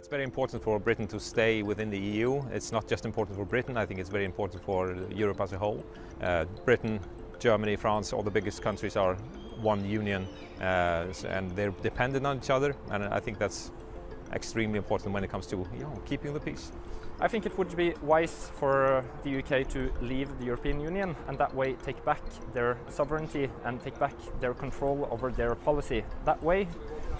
It's very important for Britain to stay within the EU. It's not just important for Britain, I think it's very important for Europe as a whole. Britain, Germany, France, all the biggest countries are one union and they're dependent on each other, and I think that's extremely important when it comes to keeping the peace. I think it would be wise for the UK to leave the European Union and that way take back their sovereignty and take back their control over their policy. That way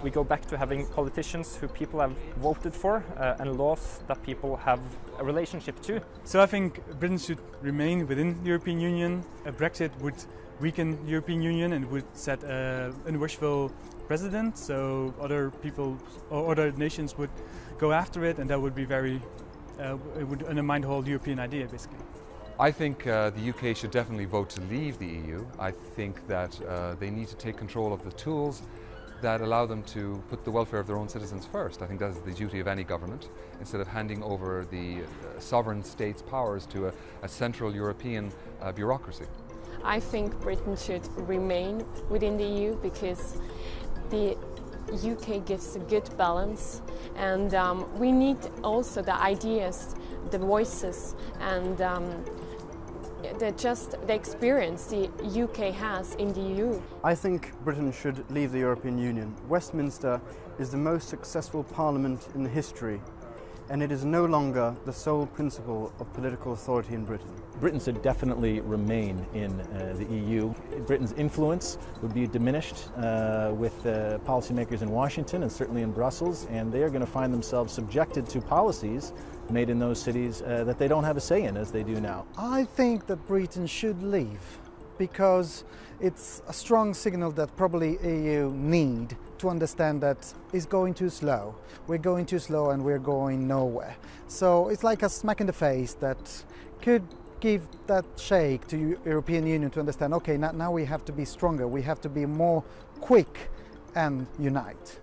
we go back to having politicians who people have voted for and laws that people have a relationship to. So I think Britain should remain within the European Union. A Brexit would weaken the European Union and would set an unwishful precedent, so other people or other nations would go after it, and that would be it would undermine the whole European idea, basically. I think the UK should definitely vote to leave the EU. I think that they need to take control of the tools that allow them to put the welfare of their own citizens first. I think that is the duty of any government, instead of handing over the sovereign state's powers to a central European bureaucracy. I think Britain should remain within the EU because the UK gives a good balance, and we need also the ideas, the voices, and the experience the UK has in the EU. I think Britain should leave the European Union. Westminster is the most successful parliament in the history, and it is no longer the sole principle of political authority in Britain. Britain should definitely remain in the EU. Britain's influence would be diminished with policymakers in Washington and certainly in Brussels, and they are going to find themselves subjected to policies made in those cities that they don't have a say in as they do now. I think that Britain should leave because it's a strong signal that probably EU need to understand that it's going too slow. We're going too slow and we're going nowhere. So it's like a smack in the face that could give that shake to European Union to understand, okay, now we have to be stronger, we have to be more quick and unite.